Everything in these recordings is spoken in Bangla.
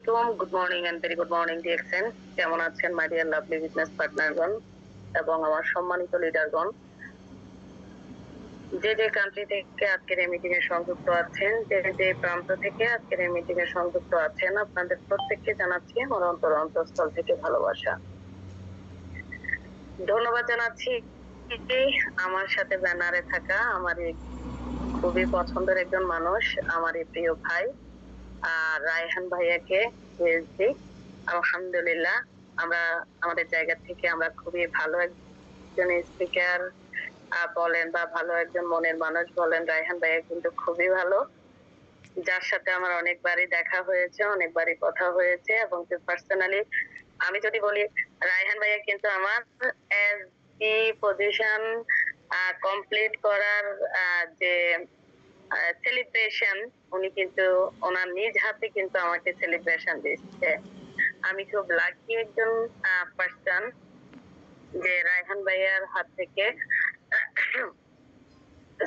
আলাইকুম, good morning and very good morning DXN. কেমন আছেন মাই ডিয়ার লাভলি বিজনেস পার্টনারগণ এবং আমার সম্মানিত লিডারগণ? যে যে কান্ট্রি থেকে আজকের এই মিটিং এ সংযুক্ত আছেন, যে যে প্রান্ত থেকে আজকের এই মিটিং এ সংযুক্ত আছেন, আপনাদের প্রত্যেককে জানাচ্ছি আমার অন্তঃস্থল থেকে ভালোবাসা। ধন্যবাদ জানাচ্ছি আমার সাথে ব্যানারে থাকা আমার এই খুবই পছন্দের একজন মানুষ, আমার এই প্রিয় ভাই রায়হান ভাইয়াকে। আলহামদুলিল্লাহ, আমরা আমাদের জায়গা থেকে আমরা খুবই ভালো একজন স্পিকার বলেন বা ভালো একজন মনের মানুষ বলেন, রায়হান ভাইয়া কিন্তু খুবই ভালো, যার সাথে আমার অনেকবারই দেখা হয়েছে, অনেকবারই কথা হয়েছে। এবং পার্সোনালি আমি যদি বলি, রায়হান ভাইয়া কিন্তু আমার এসডি পজিশন কমপ্লিট করার যে সেলিব্রেশন, উনি কিন্তু ওনার নিজ হাতে কিন্তু আমাকে সেলিব্রেশন দিচ্ছে। আমি খুব লাকি একজন পার্সন যে রায়হান ভাইয়ার হাত থেকে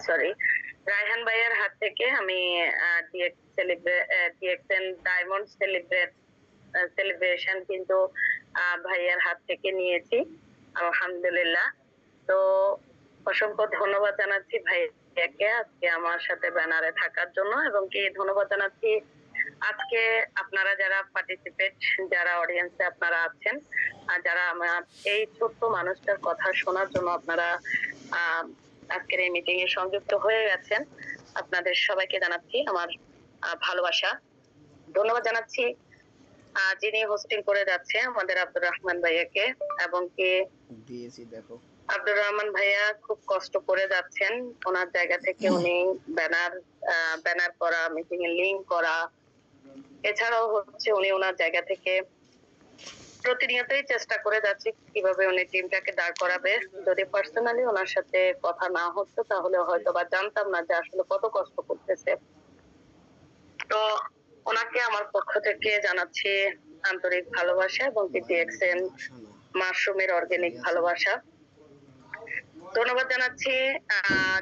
সরি রায়হান ভাইয়ার হাত থেকে আমি ডিএক্সএন ডায়মন্ড সেলিব্রেশন কিন্তু ভাইয়ার হাত থেকে নিয়েছি, আলহামদুলিল্লাহ। তো অসংখ্য ধন্যবাদ জানাচ্ছি ভাইয়াকে আজকে আমার সাথে ব্যানারে থাকার জন্য, এবং কি ধন্যবাদ জানাচ্ছি আজকে আপনারা যারা পার্টিসিপেট, যারা অডিয়েন্সে আপনারা আছেন, আর যারা আমার এই ছোট্ট মানুষটার কথা শোনার জন্য আপনারা আজকের এই মিটিং এ সংযুক্ত হয়ে গেছেন। আপনাদের সবাইকে জানাচ্ছি আমার ভালোবাসা। ধন্যবাদ জানাচ্ছি যিনি হোস্টিং করে যাচ্ছে আমাদের আব্দুর রহমান ভাইয়াকে, এবং কি দিয়েছি দেখো আব্দুর রহমান ভাইয়া খুব কষ্ট করে যাচ্ছেন ওনার জায়গা থেকে। উনি ব্যানার করা, মিটিং এর লিঙ্ক করা, এছাড়াও হচ্ছে উনি ওনার জায়গা থেকে প্রতিনিয়তই চেষ্টা করে যাচ্ছে কিভাবে উনি টিমটাকে দাঁড় করাবে। যদি পার্সোনালি ওনার সাথে কথা না হতো তাহলে হয়তো বা জানতাম না যে আসলে কত কষ্ট করতেছে। তো ওনাকে আমার পক্ষ থেকে জানাচ্ছি আন্তরিক ভালোবাসা এবং ডিএক্সএন মাশরুমের অর্গানিক ভালোবাসা। ধন্যবাদ জানাচ্ছি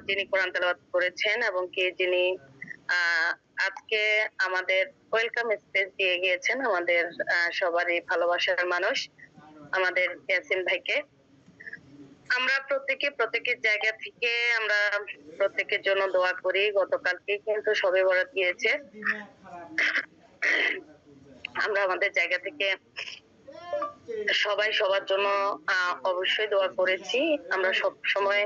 যিনি কোরআন তেলাওয়াত করেছেন এবং কি যিনি আজকে আমাদের ওয়েলকাম স্পেস দিয়ে গিয়েছেন, আমাদের সবারই ভালোবাসার মানুষ আমাদের ইয়াসিন ভাইকে। আমরা প্রত্যেকের জায়গা থেকে আমরা প্রত্যেকের জন্য দোয়া করি। গতকালকে কিন্তু শবে বরাত গিয়েছে, আমরা আমাদের জায়গা থেকে সবাই সবার জন্য অবশ্যই দোয়া করেছি। আমরা সব সময়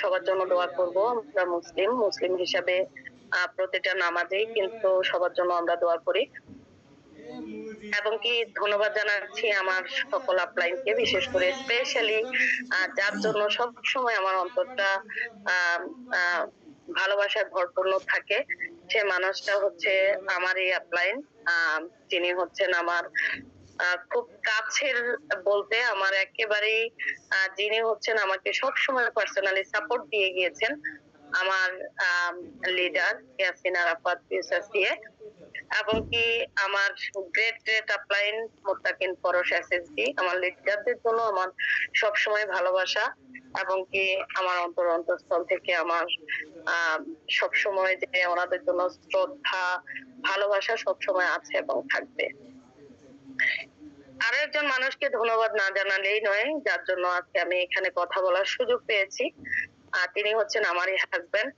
সবার জন্য দোয়া করব। আমরা মুসলিম হিসাবে প্রতিটা নামাজেই কিন্তু সবার জন্য আমরা দোয়া করি। এবং কি ধন্যবাদ জানাচ্ছি আমার সকল আপলাইনকে, বিশেষ করে স্পেশালি যার জন্য সব সময় আমার অন্তরটা ভালোবাসায় ভরপূর্ণ থাকে, সে মানুষটা হচ্ছে আমার এই আপলাইন, যিনি হচ্ছেন আমার খুব কাছের বলতে আমার একেবারেই যিনি হচ্ছেন আমাকে সবসময় পার্সোনালি সাপোর্ট দিয়ে গিয়েছেন, আমার লিডার ইয়াসিন আরাফাত ইউসাসিয়ে, এবং কি আমার গ্রেট আপলাইন মুত্তাকিন পরশ এসএসডি, আমার লিডারদের জন্য আমার সবসময় ভালোবাসা, এবং কি আমার অন্তঃস্থল থেকে আমার সবসময় যে ওনাদের জন্য শ্রদ্ধা ভালোবাসা সবসময় আছে এবং থাকবে। আরো একজন মানুষকে ধন্যবাদ না জানালেই নয়, যার জন্য আজকে আমি এখানে কথা বলার সুযোগ পেয়েছি। তিনি হচ্ছেন আমারই হাজবেন্ড,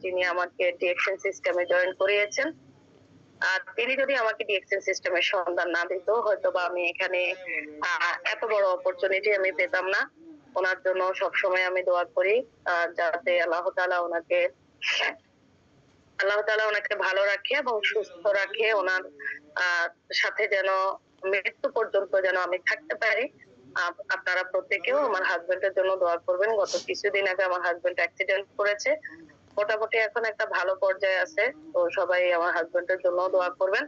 যিনি আমাকে ডিএক্সএন সিস্টেমে জয়েন করিয়েছেন। তিনি যদি আমাকে ডিএক্সএন সিস্টেমের সন্ধান না দিত, হয়তো বা আমি এখানে এত বড় অপরচুনিটি আমি পেতাম না। ওনার জন্য সবসময় আমি দোয়া করি যাতে আল্লাহ তাআলা ওনাকে ভালো রাখে এবং সুস্থ রাখে, ওনার সাথে যেন মৃত্যু পর্যন্ত যেন আমি থাকতে পারি। আপনারা প্রত্যেকেও আমার হাজবেন্ডের জন্য দোয়া করবেন। গত কিছুদিন আগে আমার হাজবেন্ড অ্যাক্সিডেন্ট করেছে, মোটামুটি এখন একটা ভালো পর্যায়ে আছে, তো সবাই আমার হাজবেন্ডের জন্য দোয়া করবেন।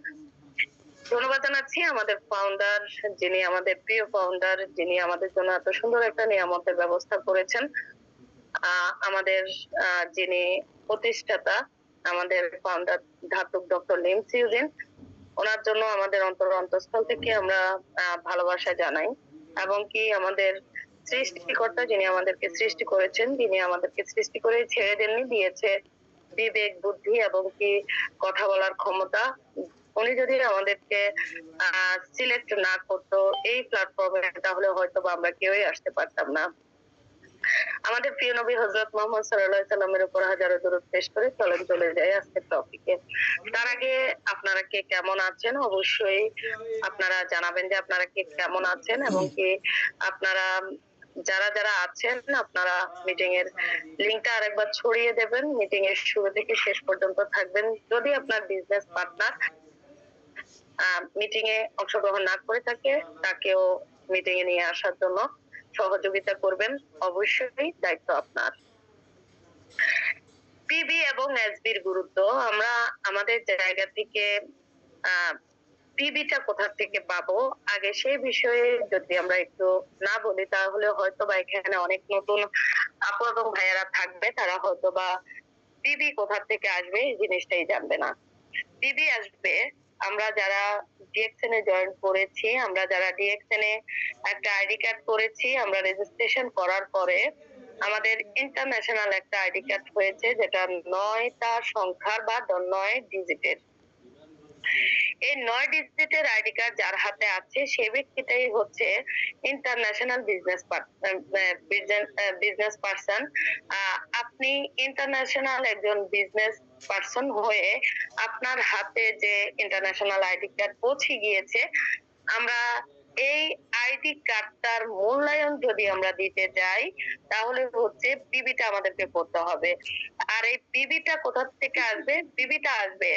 ধন্যবাদ জানাচ্ছি আমাদের ফাউন্ডার, যিনি আমাদের প্রিয় ফাউন্ডার, যিনি আমাদের জন্য এত সুন্দর একটা নিয়ামতের ব্যবস্থা করেছেন, আমাদের যিনি প্রতিষ্ঠাতা, আমাদের ফাউন্ডার ধাতুক ডক্টর লিমসি ইউজিন, ওনার জন্য আমাদের অন্তঃস্থল থেকে আমরা ভালোবাসা জানাই। এবং কি আমাদের সৃষ্টিকর্তা, যিনি আমাদেরকে সৃষ্টি করেছেন, যিনি আমাদেরকে সৃষ্টি করে ছেড়ে দেননি, দিয়েছে বিবেক, বুদ্ধি এবং কি কথা বলার ক্ষমতা, উনি যদি আমাদেরকে সিলেক্ট না করতো এই প্ল্যাটফর্মে, তাহলে হয়তো বা আমরা কেউই আসতে পারতাম না। আমাদের প্রিয় নবী হযরত মুহাম্মদ সাল্লাল্লাহু আলাইহি সাল্লামের উপর হাজারো দরুদ পেশ করে চলে যাই আজকের টপিকে। তার আগে আপনারা কে কেমন আছেন অবশ্যই আপনারা জানাবেন যে আপনারা কে কেমন আছেন, এবং কি আপনারা যারা আছেন আপনারা মিটিং এর লিংকটা আরেকবার ছড়িয়ে দেবেন। মিটিং এর শুরু থেকে শেষ পর্যন্ত থাকবেন। যদি আপনার বিজনেস পার্টনার মিটিং এ অংশগ্রহণ না করে থাকে, তাকেও মিটিং এ নিয়ে আসার জন্য সহযোগিতা করবেন। অবশ্যই দায়িত্ব আপনার। পিবি এবং এসবির গুরুত্ব আমরা আমাদের জায়গা থেকে পিবিটা কোথা থেকে পাবো, আগে সেই বিষয়ে যদি আমরা একটু না বলি, তাহলে হয়তো বা এখানে অনেক নতুন আপু এবং ভাইয়ারা থাকবে, তারা হয়তো বা পিবি কোথা থেকে আসবে এই জিনিসটাই জানবে না। পিবি আসবে আমরা যারা ডিএক্সএন এ জয়েন করেছি, আমরা যারা ডিএক্সএন এ একটা আইডি কার্ড করেছি, আমরা রেজিস্ট্রেশন করার পরে আমাদের ইন্টারন্যাশনাল একটা আইডি কার্ড হয়েছে, যেটা 9টা সংখ্যার বা 9 ডিজিটের। এই 9 ডিজিটের আইডি কার্ড যার হাতে আছে সেই ব্যক্তিটাই হচ্ছে ইন্টারন্যাশনাল বিজনেস পারসন। আপনি ইন্টারন্যাশনাল একজন বিজনেস পারসন হয়ে আপনার হাতে যে ইন্টারন্যাশনাল আইডি কার্ড পৌঁছে গিয়েছে, আমরা এই আইডি কার্ডটার মূল্যায়ন যদি আমরা দিতে যাই, তাহলে হচ্ছে পিবিটা আমাদেরকে করতে হবে। আর এই পিবিটা কোথা থেকে আসবে? পিবিটা আসবে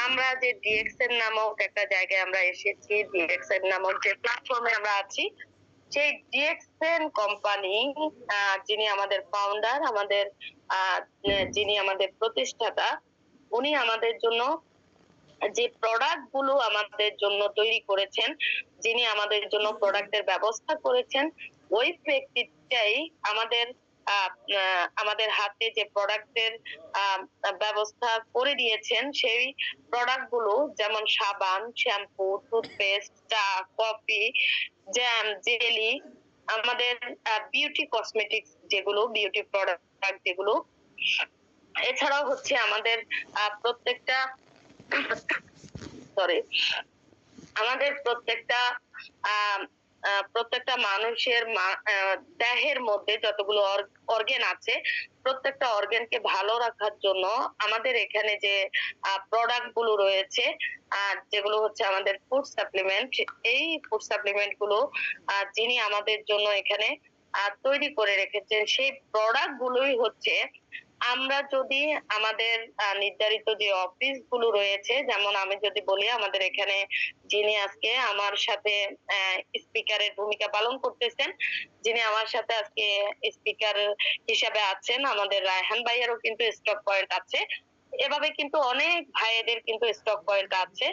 আমরা যে ডিএক্সএন নামক একটা জায়গায় আমরা এসেছি, ডিএক্সএন নামক যে প্ল্যাটফর্মে আমরা আছি, সেই ডিএক্সএন কোম্পানি যিনি আমাদের ফাউন্ডার, আমাদের যিনি আমাদের প্রতিষ্ঠাতা, উনি আমাদের জন্য যে প্রোডাক্ট গুলো আমাদের জন্য তৈরি করেছেন, যিনি আমাদের জন্য প্রোডাক্টের ব্যবস্থা করেছেন, ওই ব্যক্তিটাই আমাদের আমাদের হাতে যে প্রোডাক্টের ব্যবস্থা করে দিয়েছেন। সেই প্রোডাক্ট গুলো যেমন সাবান, শ্যাম্পু, টুথপেস্ট, চা, কফি, জ্যাম, জেলি, আমাদের বিউটি কসমেটিক্স যেগুলো বিউটি প্রোডাক্ট যেগুলো, এছাড়াও হচ্ছে আমাদের প্রত্যেকটা সরি আমাদের প্রত্যেকটা মানুষের দেহের মধ্যে যতগুলো অর্গান আছে, প্রত্যেকটা অর্গানকে ভালো রাখার জন্য আমাদের এখানে যে প্রোডাক্ট গুলো রয়েছে, যেগুলো হচ্ছে আমাদের ফুড সাপ্লিমেন্ট, এই ফুড সাপ্লিমেন্ট গুলো যিনি আমাদের জন্য এখানে তৈরি করে রেখেছেন, সেই প্রোডাক্ট গুলোই হচ্ছে আমরা যদি আমাদের নির্ধারিত যে অফিস গুলো রয়েছে, যেমন আমি যদি বলি আমাদের এখানে যিনি আজকে আমার সাথে স্পিকারের ভূমিকা পালন করতেছেন, যিনি আমার সাথে আজকে স্পিকার হিসাবে আছেন, আমাদের রায়হান ভাইয়েরও কিন্তু স্টক পয়েন্ট আছে। এভাবে কিন্তু অনেক ভাইয়েদের কিন্তু স্টক পয়েন্ট আছে।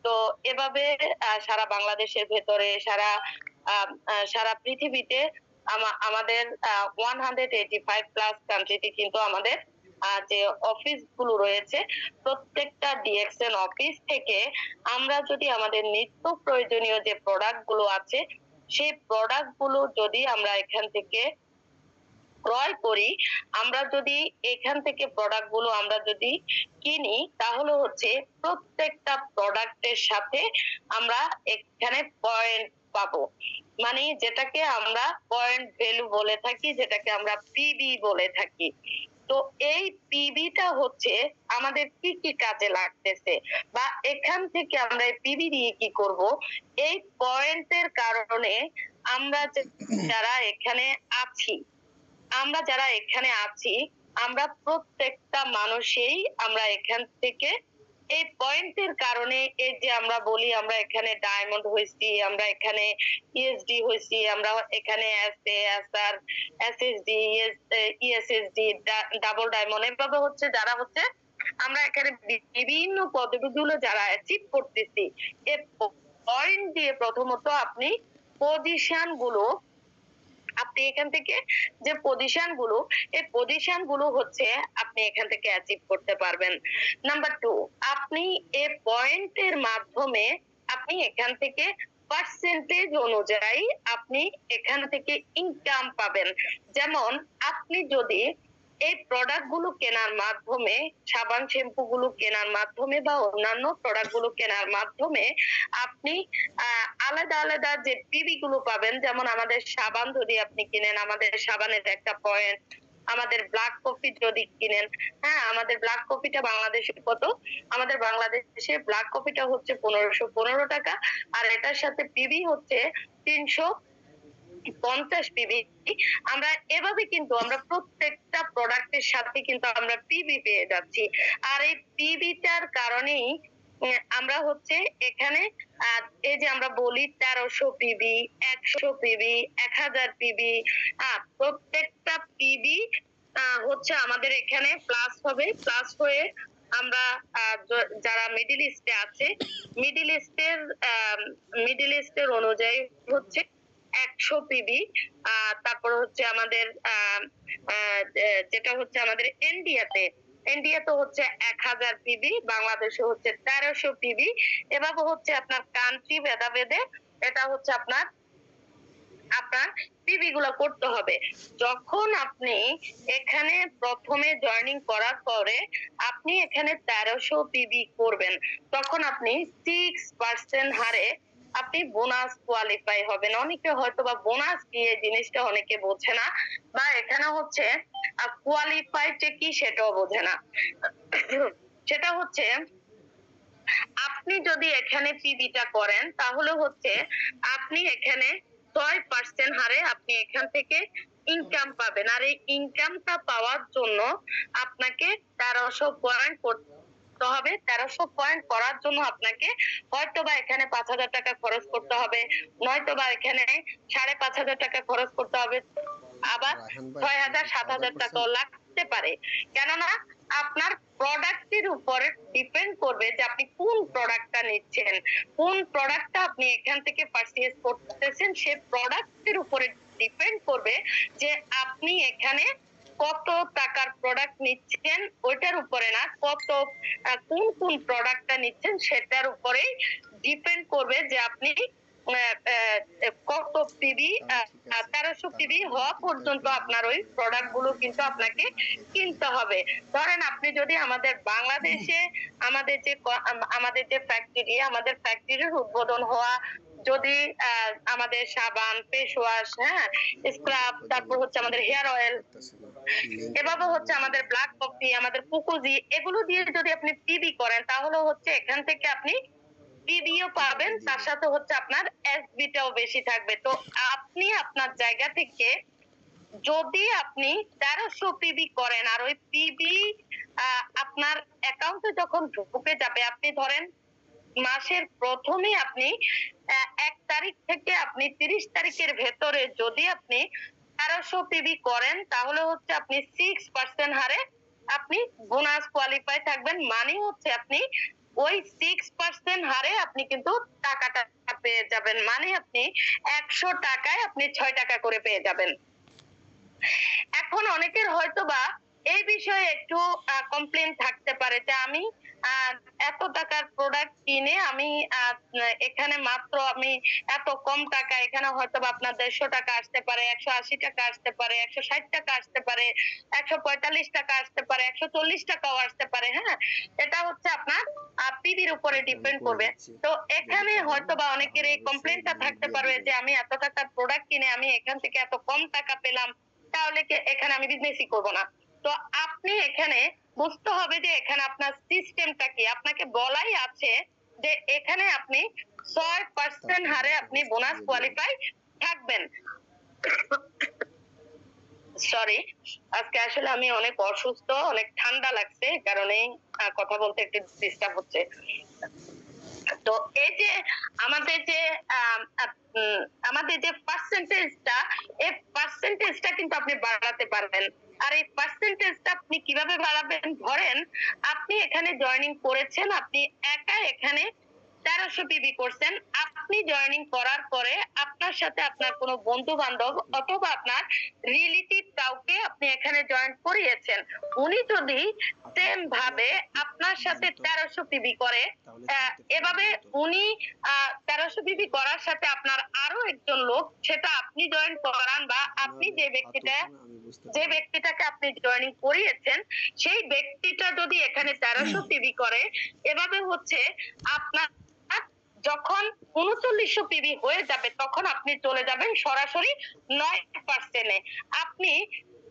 তো এভাবে সারা বাংলাদেশের ভেতরে সারা পৃথিবীতে আমাদের 185 প্লাস কান্ট্রিতে কিন্তু আমাদের যে অফিস গুলো রয়েছে, প্রত্যেকটা ডিএক্সএন অফিস থেকে আমরা যদি আমাদের নিত্য প্রয়োজনীয় যে প্রোডাক্ট গুলো আছে, সেই প্রোডাক্ট গুলো যদি আমরা এখান থেকে ক্রয় করি, আমরা যদি এখান থেকে প্রোডাক্ট গুলো আমরা যদি কিনি, তাহলে হচ্ছে প্রত্যেকটা প্রোডাক্টের সাথে আমরা এখানে পয়েন্ট পাবো। মানে যেটাকে আমরা পয়েন্ট ভ্যালু বলে থাকি, যেটাকে আমরা পিবি বলে থাকি। তো এই পিবিটা হচ্ছে আমাদের কি কি কাজে লাগতেছে, বা এখান থেকে আমরা এই পিবি দিয়ে কি করব, এই পয়েন্টের কারণে আমরা যারা এখানে আছি আমরা প্রত্যেকটা মানুষই আমরা এখান থেকে এই পয়েন্টের কারণে, এই যে আমরা বলি আমরা এখানে ডায়মন্ড হয়েছি, আমরা এখানে ইএসডি হয়েছি, আমরা এখানে এসআর, এসএসডি, ইএসএসডি, ডাবল ডায়মন্ড, এভাবে হচ্ছে যারা হচ্ছে আমরা এখানে বিভিন্ন পদবিগুলো যারা অ্যাচিভ করতেছি, এই পয়েন্ট দিয়ে প্রথমত আপনি পজিশন গুলো, আপনি এখান থেকে যে পজিশন গুলো, এই পজিশন গুলো হচ্ছে আপনি এখান থেকে অ্যাচিভ করতে পারবেন। নাম্বার 2, আপনি এই পয়েন্টের মাধ্যমে আপনি এখান থেকে পার্সেন্টেজ অনুযায়ী আপনি এখান থেকে ইনকাম পাবেন। যেমন আপনি যদি এই প্রোডাক্ট গুলো কেনার মাধ্যমে, সাবান শ্যাম্পু গুলো কেনার মাধ্যমে বা অন্যান্য প্রোডাক্ট গুলো কেনার মাধ্যমে আপনি আলাদা আলাদা যে পিবি গুলো পাবেন, যেমন আমাদের সাবান যদি আপনি কিনেন, আমাদের সাবানের একটা পয়েন্ট, আমাদের ব্ল্যাক কফি যদি কিনেন, হ্যাঁ আমাদের ব্ল্যাক কফিটা বাংলাদেশে কত, আমাদের বাংলাদেশে ব্ল্যাক কফিটা হচ্ছে 1515 টাকা, আর এটার সাথে পিবি হচ্ছে 350 পিবি। আমরা এভাবে কিন্তু আমরা প্রত্যেকটা প্রোডাক্টের সাথে কিন্তু আমরা পিবি পেয়ে যাচ্ছি। আর এই পিবিটার কারণেই আমরা হচ্ছে এখানে এই যে আমরা বলি 1300 পিবি, 100 পিবি, 1000 পিবি, প্রত্যেকটা পিবি হচ্ছে আমাদের এখানে প্লাস হবে। প্লাস হয়ে আমরা যারা মিডিল ইস্টে আছে, মিডিল ইস্টের অনুযায়ী হচ্ছে 100 পিবি। তারপর হচ্ছে আমাদের যেটা হচ্ছে আমাদের ইন্ডিয়াতে হচ্ছে 1000 পিবি, বাংলাদেশে হচ্ছে 1300 পিবি। এভাবে হচ্ছে আপনার কান্ট্রি ভেদাভেদে এটা হচ্ছে আপনার পিবি গুলো করতে হবে। যখন আপনি এখানে প্রথমে জয়েনিং করার পরে আপনি এখানে 1300 পিবি করবেন, তখন আপনি 6% হারে আপনি বোনাস কোয়ালিফাই হবেন। অনেকে হয়তো বা বোনাস কি এই জিনিসটা অনেকে বোঝে না, বা এখানে হচ্ছে কোয়ালিফাই কি সেটাও বোঝে না। সেটা হচ্ছে আপনি যদি এখানে পিবিটা করেন তাহলে হচ্ছে আপনি এখানে 6% হারে আপনি এখান থেকে ইনকাম পাবেন। আর এই ইনকামটা পাওয়ার জন্য আপনাকে 1300 পয়েন্ট করতে হবে। 1300 পয়েন্ট করার জন্য আপনাকে হয়তোবা এখানে 5000 টাকা খরচ করতে হবে, নয়তোবা এখানে 5500 টাকা খরচ করতে হবে, আবার 6000 টাকাও লাগতে পারে। কেননা আপনার প্রোডাক্টের উপরে ডিপেন্ড করবে যে আপনি কোন প্রোডাক্টটা নিচ্ছেন, কোন প্রোডাক্টটা আপনি এখান থেকে পারচেজ করতেছেন, সেই প্রোডাক্টের উপরে ডিপেন্ড করবে যে আপনি এখানে কত টাকার প্রোডাক্ট নিচ্ছেন, ওইটার উপরে না, কোন কোন প্রোডাক্টটা নিচ্ছেন সেটার উপরেই ডিপেন্ড করবে যে আপনি কত পিবি, 1300 পিবি হওয়া পর্যন্ত আপনার ওই প্রোডাক্ট গুলো কিন্তু আপনাকে কিনতে হবে। ধরেন আপনি যদি আমাদের বাংলাদেশে আমাদের যে ফ্যাক্টরি, আমাদের ফ্যাক্টরির উদ্বোধন হওয়া যদি আমাদের সাবান, ফেস ওয়াশ, হ্যাঁ স্ক্রাব, তারপর হচ্ছে আমাদের হেয়ার অয়েল, এভাবে হচ্ছে আমাদের ব্ল্যাক কফি, আমাদের কুকুজি, এগুলো দিয়ে যদি আপনি পিবি করেন তাহলে হচ্ছে এখান থেকে আপনি পিবিও পাবেন, তার সাথে হচ্ছে আপনার এসবিটাও বেশি থাকবে। তো আপনি আপনার জায়গা থেকে যদি আপনি 1300 পিবি করেন আর ওই পিবি আপনার অ্যাকাউন্টে যখন ঢুকে যাবে, আপনি ধরেন মাসের প্রথমে আপনি 1 তারিখ থেকে আপনি 30 তারিখের ভেতরে যদি আপনি 1300 পিবি করেন তাহলে হচ্ছে আপনি 6% হারে আপনি বোনাস কোয়ালিফাই থাকবেন। মানে হচ্ছে আপনি ওই 6% হারে আপনি কিন্তু টাকাটা পেয়ে যাবেন। মানে আপনি 100 টাকায় আপনি 6 টাকা করে পেয়ে যাবেন। এখন অনেকের হয়তোবা এই বিষয়ে একটু কমপ্লেন থাকতে পারে যে আমি এত টাকার প্রোডাক্ট কিনে আমি এখানে মাত্র আমি এত কম টাকা, এখানে হয়তোবা আপনার 150 টাকা আসতে পারে, 180 টাকা আসতে পারে, 160 টাকা আসতে পারে, 145 টাকা আসতে পারে, 140 টাকাও আসতে পারে। হ্যাঁ, এটা হচ্ছে আপনার পিবির উপরে ডিপেন্ড করবে। তো এখানে হয়তোবা অনেকের এই কমপ্লেনটা থাকতে পারবে যে আমি এত টাকার প্রোডাক্ট কিনে আমি এখান থেকে এত কম টাকা পেলাম, তাহলে এখানে আমি বিজনেসই করব না। তো আপনি এখানে বুঝতে হবে যে এখানে আপনার সিস্টেমটা কি। আপনাকে বলাই আছে যে এখানে আপনি 6% হারে আপনি বোনাস কোয়ালিফাই থাকবেন। সরি, আজকে আসলে আমি অনেক অসুস্থ, অনেক ঠান্ডা লাগছে, কারণে কথা বলতে একটু ডিস্টার্ব হচ্ছে। তো এই যে আমাদের যে পার্সেন্টেজটা, এই পার্সেন্টেজটা কিন্তু আপনি বাড়াতে পারবেন। আর এই পার্সেন্টেজটা আপনি কিভাবে বাড়াবেন? ধরেন আপনি এখানে জয়েনিং করেছেন, আপনি একা এখানে 1300 পিবি করছেন। আপনি জয়েনিং করার পরে আপনার সাথে আপনার কোনো বন্ধু বান্ধব অথবা আপনার রিলেটিভ কাউকে আপনি এখানে জয়েন করিয়েছেন, উনি যদি সেম ভাবে আপনার সাথে 1300 পিবি করে, এভাবে উনি 1300 পিবি করার সাথে আপনার আরো একজন লোক, সেটা আপনি জয়েন করান বা আপনি যে ব্যক্তিটাকে আপনি জয়েনিং করিয়েছেন সেই ব্যক্তিটা যদি এখানে 1300 পিবি করে, এভাবে হচ্ছে আপনার যখন 3900 পিবি হয়ে যাবে তখন আপনি চলে যাবেন সরাসরি 9%-এ। আপনি